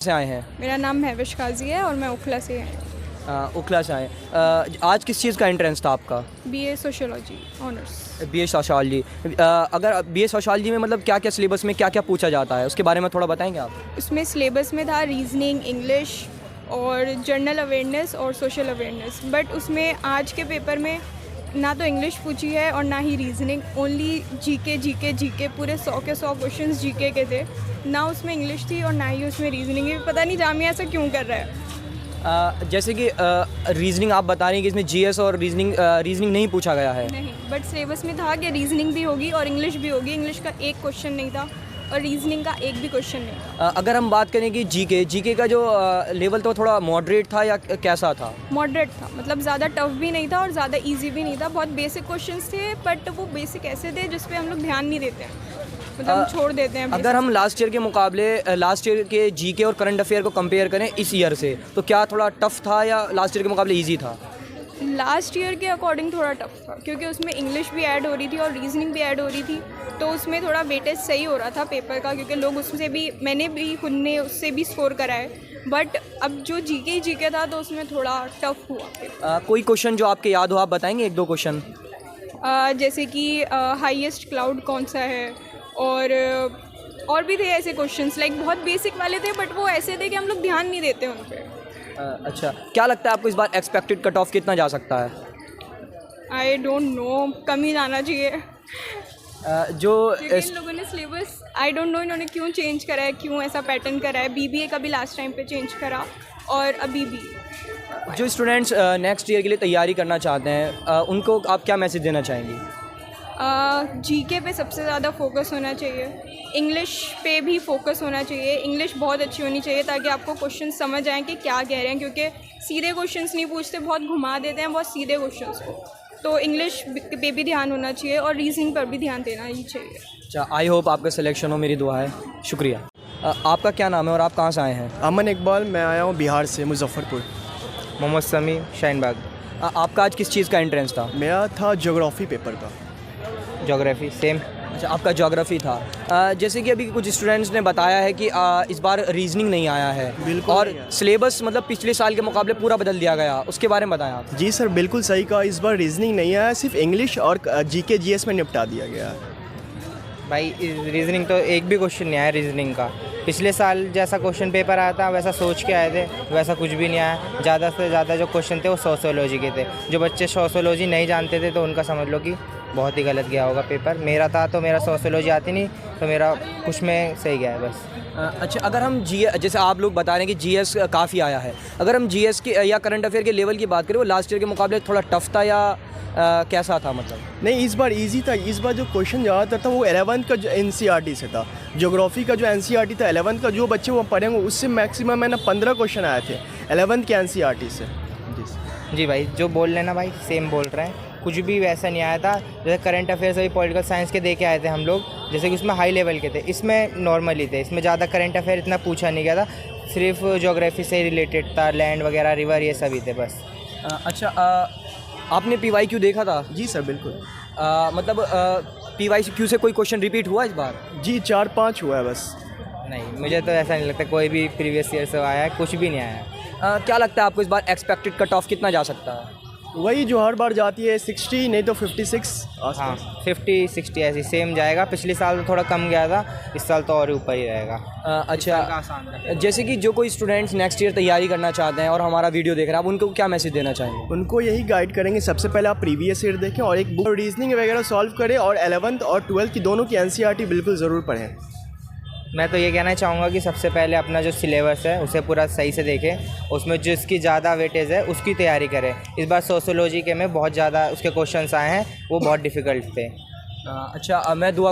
से आए हैं? मेरा नाम महविश काजी है और मैं उखला से हैं। उखला से आए। आज किस चीज़ का एंट्रेंस था आपका? BA sociology honours. BA sociology. अगर बीए सोशियोलॉजी में मतलब क्या क्या सिलेबस में क्या क्या पूछा जाता है, उसके बारे में थोड़ा बताएंगे आप? उसमें सिलेबस में था रीजनिंग, इंग्लिश और जनरल अवेयरनेस और सोशल अवेयरनेस। बट उसमें आज के पेपर में ना तो इंग्लिश पूछी है और ना ही रीजनिंग, ओनली जीके पूरे 100 के 100 क्वेश्चंस जीके के थे। ना उसमें इंग्लिश थी और ना ही उसमें रीजनिंग है। पता नहीं जामिया ऐसा क्यों कर रहा है। जैसे कि रीजनिंग आप बता रही हैं कि इसमें जीएस और रीजनिंग नहीं पूछा गया है। नहीं, बट सिलेबस में था कि रीजनिंग भी होगी और इंग्लिश भी होगी। इंग्लिश का एक क्वेश्चन नहीं था और रीजनिंग का एक भी क्वेश्चन नहीं था। अगर हम बात करें कि जीके का जो लेवल था थोड़ा मॉडरेट था या कैसा था? मॉडरेट था, मतलब ज़्यादा टफ भी नहीं था और ज़्यादा इजी भी नहीं था। बहुत बेसिक क्वेश्चंस थे, बट वो बेसिक ऐसे थे जिस पे हम लोग ध्यान नहीं देते हैं, मतलब हम छोड़ देते हैं। अगर हम लास्ट ईयर के मुकाबले लास्ट ईयर के जीके और करंट अफेयर को कंपेयर करें इस ईयर से, तो क्या थोड़ा टफ था या लास्ट ईयर के मुकाबले ईजी था? लास्ट ईयर के अकॉर्डिंग थोड़ा टफ था, क्योंकि उसमें इंग्लिश भी ऐड हो रही थी और रीजनिंग भी ऐड हो रही थी, तो उसमें थोड़ा वेटेज सही हो रहा था पेपर का, क्योंकि लोग उससे भी, मैंने भी खुद ने उससे भी स्कोर कराए। बट अब जो जीके था तो उसमें थोड़ा टफ हुआ। कोई क्वेश्चन जो आपके याद हो आप बताएंगे, एक दो क्वेश्चन? जैसे कि हाईएस्ट क्लाउड कौन सा है, और भी थे ऐसे क्वेश्चंस, लाइक बहुत बेसिक वाले थे, बट वो ऐसे थे कि हम लोग ध्यान नहीं देते उन पे। अच्छा, क्या लगता है आपको इस बार एक्सपेक्टेड कट ऑफ कितना जा सकता है? आई डोंट नो, कम ही जाना चाहिए। जो इन लोगों ने सिलेबस, आई डोंट नो इन्होंने क्यों चेंज करा है, क्यों ऐसा पैटर्न करा है। बीबीए का भी लास्ट टाइम पे चेंज करा और अभी भी। जो स्टूडेंट्स नेक्स्ट ईयर के लिए तैयारी करना चाहते हैं उनको आप क्या मैसेज देना चाहेंगी? जीके पे सबसे ज़्यादा फोकस होना चाहिए, इंग्लिश पे भी फोकस होना चाहिए। इंग्लिश बहुत अच्छी होनी चाहिए ताकि आपको क्वेश्चन समझ आएँ कि क्या कह रहे हैं, क्योंकि सीधे क्वेश्चंस नहीं पूछते, बहुत घुमा देते हैं बहुत सीधे क्वेश्चंस को। तो इंग्लिश पे भी ध्यान होना चाहिए और रीजनिंग पर भी ध्यान देना ही चाहिए। अच्छा, आई होप आपका सिलेक्शन हो, मेरी दुआ है। शुक्रिया। आपका क्या नाम है और आप कहाँ से आए हैं? अमन इकबाल, मैं आया हूँ बिहार से, मुजफ्फरपुर। मोहम्मद समी, शाहीन बाग। आपका आज किस चीज़ का एंट्रेंस था? मेरा था ज्योग्राफी पेपर का। Geography same. अच्छा, आपका ज्योग्राफी था। जैसे कि अभी कुछ स्टूडेंट्स ने बताया है कि इस बार रीजनिंग नहीं आया है, बिल्कुल और नहीं आया। सिलेबस मतलब पिछले साल के मुकाबले पूरा बदल दिया गया, उसके बारे में बताएं आप। जी सर, बिल्कुल सही कहा। इस बार रीजनिंग नहीं आया, सिर्फ इंग्लिश और जीके जीएस में निपटा दिया गया है। भाई रीजनिंग तो एक भी क्वेश्चन नहीं आया रीजनिंग का। पिछले साल जैसा क्वेश्चन पेपर आया था वैसा सोच के आए थे, वैसा कुछ भी नहीं आया। ज़्यादा से ज़्यादा जो क्वेश्चन थे वो सोशियोलॉजी के थे। जो बच्चे सोशियोलॉजी नहीं जानते थे तो उनका समझ लो कि बहुत ही गलत गया होगा पेपर। मेरा था तो मेरा सोशियोलॉजी आती नहीं, तो मेरा कुछ में सही गया है बस। अच्छा, अगर हम जैसे आप लोग बता रहे हैं कि जीएस काफ़ी आया है, अगर हम जीएस के या करंट अफेयर के लेवल की बात करें, वो लास्ट ईयर के मुकाबले थोड़ा टफ था या कैसा था मतलब? नहीं, इस बार इजी था। इस बार जो क्वेश्चन ज़्यादातर था वो 11th का जो एनसीईआरटी से था। ज्योग्राफी का जो एनसीईआरटी था 11th का, जो बच्चे वो पढ़ेंगे उससे मैक्सिमम मैंने 15 क्वेश्चन आए थे 11th के एनसीईआरटी से। जी भाई, जो बोल रहे ना भाई सेम बोल रहे हैं, कुछ भी वैसा नहीं आया था। जैसे करंट अफेयर्स अभी पॉलिटिकल साइंस के दे के आए थे हम लोग, जैसे कि उसमें हाई लेवल के थे, इसमें नॉर्मली थे। इसमें ज़्यादा करंट अफेयर इतना पूछा नहीं गया था, सिर्फ ज्योग्राफी से रिलेटेड था, लैंड वगैरह, रिवर, ये सभी थे बस। अच्छा, आपने पीवाईक्यू देखा था? जी सर, बिल्कुल। मतलब पीवाईक्यू से कोई क्वेश्चन रिपीट हुआ इस बार? जी 4-5 हुआ है बस। नहीं, मुझे तो ऐसा नहीं लगता कोई भी प्रीवियस ईयर से आया है, कुछ भी नहीं आया है। क्या लगता है आपको इस बार एक्सपेक्टेड कट ऑफ कितना जा सकता है? वही जो हर बार जाती है 60, नहीं तो 56 हाँ, 50-60 ऐसी सेम जाएगा। पिछले साल तो थोड़ा कम गया था, इस साल तो और ऊपर ही रहेगा। अच्छा, जैसे कि जो कोई स्टूडेंट्स नेक्स्ट ईयर तैयारी करना चाहते हैं और हमारा वीडियो देख रहे हैं, आप उनको क्या मैसेज देना चाहेंगे? उनको यही गाइड करेंगे, सबसे पहले आप प्रीवियस ईयर देखें और एक बुक रीजनिंग वगैरह सॉल्व करें, और 11th और 12th की दोनों की एनसीईआरटी बिल्कुल ज़रूर पढ़ें। मैं तो ये कहना चाहूँगा कि सबसे पहले अपना जो सिलेबस है उसे पूरा सही से देखें, उसमें जिसकी ज़्यादा वेटेज है उसकी तैयारी करें। इस बार सोशियोलॉजी के में बहुत ज़्यादा उसके क्वेश्चंस आए हैं, वो बहुत डिफ़िकल्ट थे। अच्छा, मैं दुआ